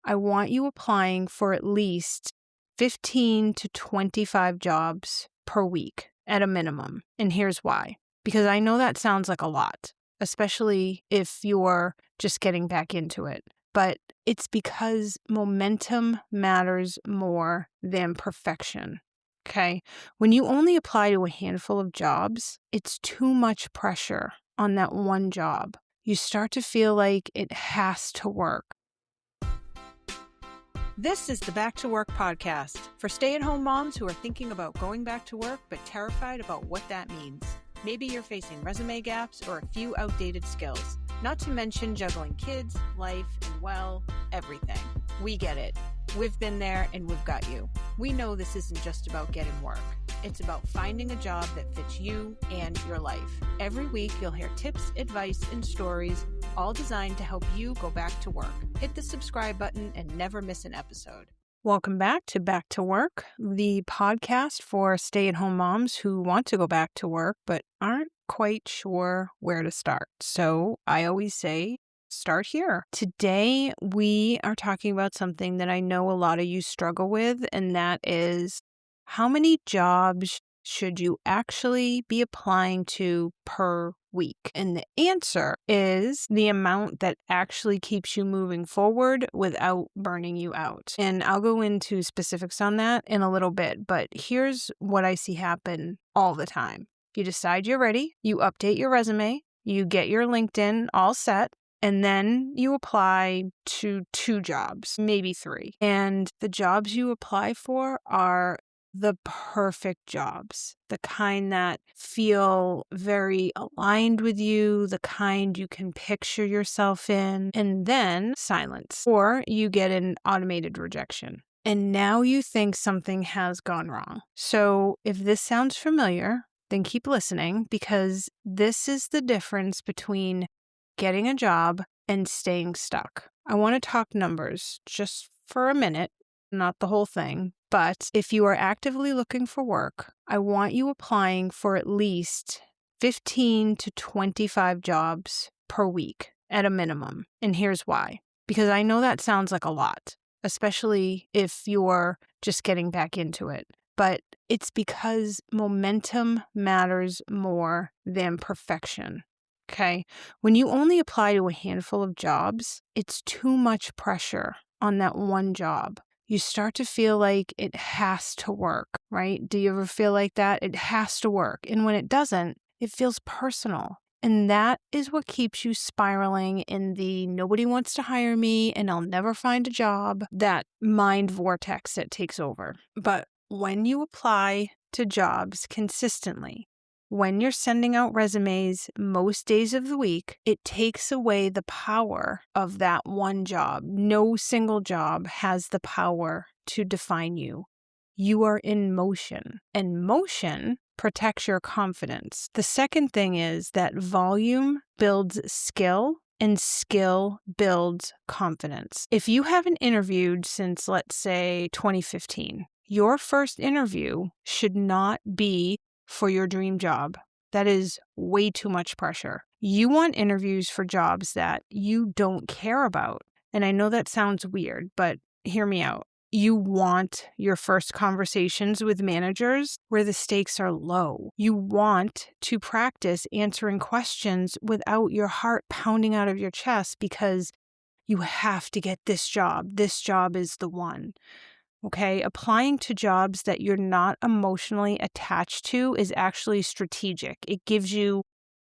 I want you applying for at least 15 to 25 jobs per week at a minimum. And here's why. Because I know that sounds like a lot, especially if you're just getting back into it. But it's because momentum matters more than perfection. Okay? When you only apply to a handful of jobs, it's too much pressure on that one job. You start to feel like it has to work. This is the Back to Work podcast for stay-at-home moms who are thinking about going back to work but terrified about what that means. Maybe you're facing resume gaps or a few outdated skills, not to mention juggling kids, life, and well, everything. We get it. We've been there and we've got you. We know this isn't just about getting work. It's about finding a job that fits you and your life. Every week, you'll hear tips, advice, and stories, all designed to help you go back to work. Hit the subscribe button and never miss an episode. Welcome back to Work, the podcast for stay-at-home moms who want to go back to work but aren't quite sure where to start. So I always say, start here. Today, we are talking about something that I know a lot of you struggle with, and that is how many jobs should you actually be applying to per week? And the answer is the amount that actually keeps you moving forward without burning you out. And I'll go into specifics on that in a little bit, but here's what I see happen all the time. You decide you're ready, you update your resume, you get your LinkedIn all set, and then you apply to 2 jobs, maybe 3. And the jobs you apply for are the perfect jobs, the kind that feel very aligned with you, the kind you can picture yourself in, and then silence. Or you get an automated rejection. And now you think something has gone wrong. So if this sounds familiar, then keep listening, because this is the difference between getting a job and staying stuck. I want to talk numbers just for a minute, not the whole thing. But if you are actively looking for work, I want you applying for at least 15 to 25 jobs per week at a minimum. And here's why. Because I know that sounds like a lot, especially if you're just getting back into it. But it's because momentum matters more than perfection. Okay? When you only apply to a handful of jobs, it's too much pressure on that one job. You start to feel like it has to work, right? Do you ever feel like that? It has to work. And when it doesn't, it feels personal. And that is what keeps you spiraling in the nobody wants to hire me and I'll never find a job, that mind vortex that takes over. But when you apply to jobs consistently, when you're sending out resumes most days of the week, it takes away the power of that one job. No single job has the power to define you. You are in motion, and motion protects your confidence. The second thing is that volume builds skill, and skill builds confidence. If you haven't interviewed since, let's say, 2015, your first interview should not be for your dream job. That is way too much pressure. You want interviews for jobs that you don't care about. And I know that sounds weird, but hear me out. You want your first conversations with managers where the stakes are low. You want to practice answering questions without your heart pounding out of your chest because you have to get this job. This job is the one. Okay, applying to jobs that you're not emotionally attached to is actually strategic. It gives you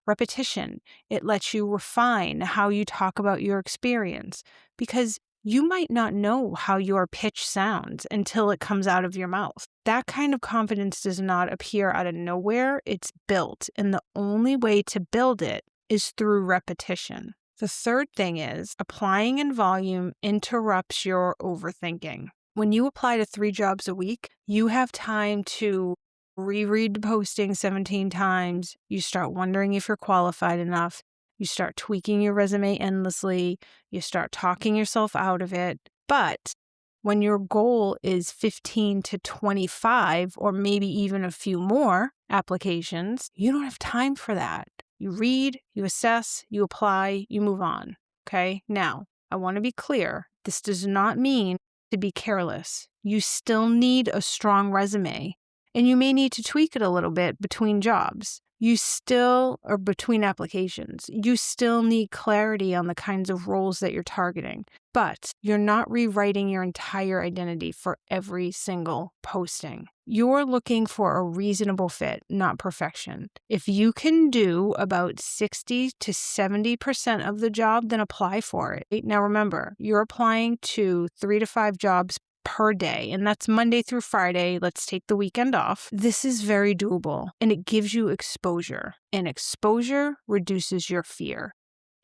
repetition. It lets you refine how you talk about your experience, because you might not know how your pitch sounds until it comes out of your mouth. That kind of confidence does not appear out of nowhere. It's built, and the only way to build it is through repetition. The third thing is applying in volume interrupts your overthinking. When you apply to 3 jobs a week, you have time to reread the posting 17 times. You start wondering if you're qualified enough. You start tweaking your resume endlessly. You start talking yourself out of it. But when your goal is 15 to 25, or maybe even a few more applications, you don't have time for that. You read, you assess, you apply, you move on. Okay? Now, I want to be clear. This does not mean to be careless. You still need a strong resume, and you may need to tweak it a little bit between jobs. Or between applications. You still need clarity on the kinds of roles that you're targeting, but you're not rewriting your entire identity for every single posting. You're looking for a reasonable fit, not perfection. If you can do about 60 to 70% of the job, then apply for it. Now remember, you're applying to 3 to 5 jobs per day, and that's Monday through Friday. Let's take the weekend off. This is very doable, and it gives you exposure, and exposure reduces your fear.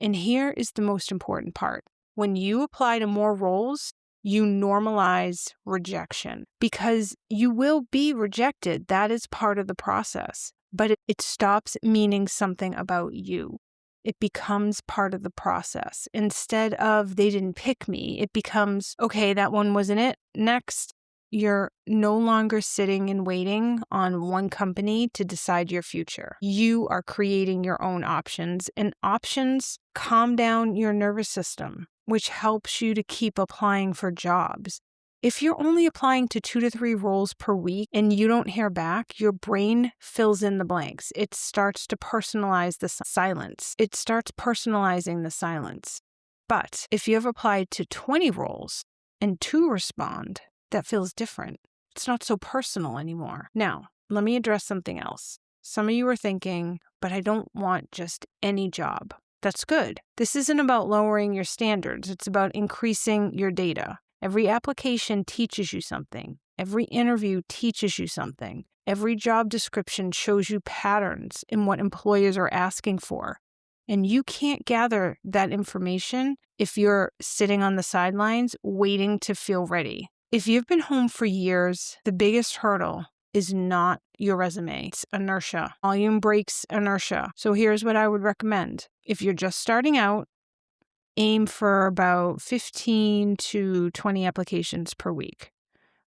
And here is the most important part. When you apply to more roles, you normalize rejection because you will be rejected. That is part of the process, but it stops meaning something about you. It becomes part of the process. Instead of they didn't pick me, it becomes, okay, that one wasn't it. Next, you're no longer sitting and waiting on one company to decide your future. You are creating your own options, and options calm down your nervous system, which helps you to keep applying for jobs. If you're only applying to 2 to 3 roles per week and you don't hear back, your brain fills in the blanks. It starts to personalize the silence. It starts personalizing the silence. But if you have applied to 20 roles and 2 respond, that feels different. It's not so personal anymore. Now, let me address something else. Some of you are thinking, but I don't want just any job. That's good. This isn't about lowering your standards. It's about increasing your data. Every application teaches you something. Every interview teaches you something. Every job description shows you patterns in what employers are asking for. And you can't gather that information if you're sitting on the sidelines waiting to feel ready. If you've been home for years, the biggest hurdle is not your resume. It's inertia. Volume breaks inertia. So here's what I would recommend. If you're just starting out, aim for about 15 to 20 applications per week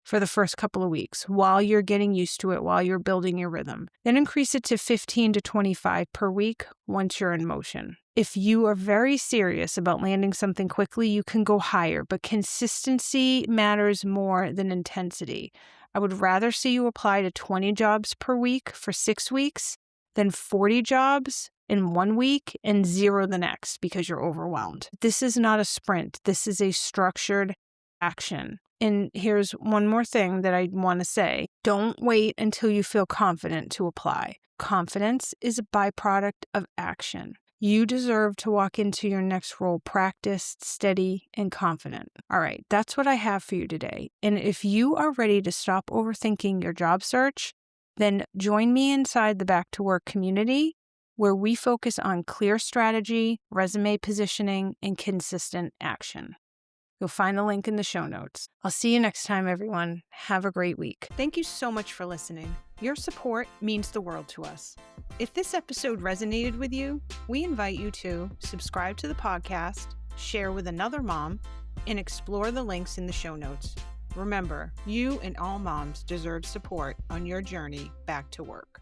for the first couple of weeks while you're getting used to it, while you're building your rhythm. Then increase it to 15 to 25 per week once you're in motion. If you are very serious about landing something quickly, you can go higher, but consistency matters more than intensity. I would rather see you apply to 20 jobs per week for 6 weeks than 40 jobs in 1 week and 0 the next because you're overwhelmed. This is not a sprint. This is a structured action. And here's one more thing that I want to say. Don't wait until you feel confident to apply. Confidence is a byproduct of action. You deserve to walk into your next role practiced, steady, and confident. All right, that's what I have for you today. And if you are ready to stop overthinking your job search, then join me inside the Back to Work community, where we focus on clear strategy, resume positioning, and consistent action. You'll find the link in the show notes. I'll see you next time, everyone. Have a great week. Thank you so much for listening. Your support means the world to us. If this episode resonated with you, we invite you to subscribe to the podcast, share with another mom, and explore the links in the show notes. Remember, you and all moms deserve support on your journey back to work.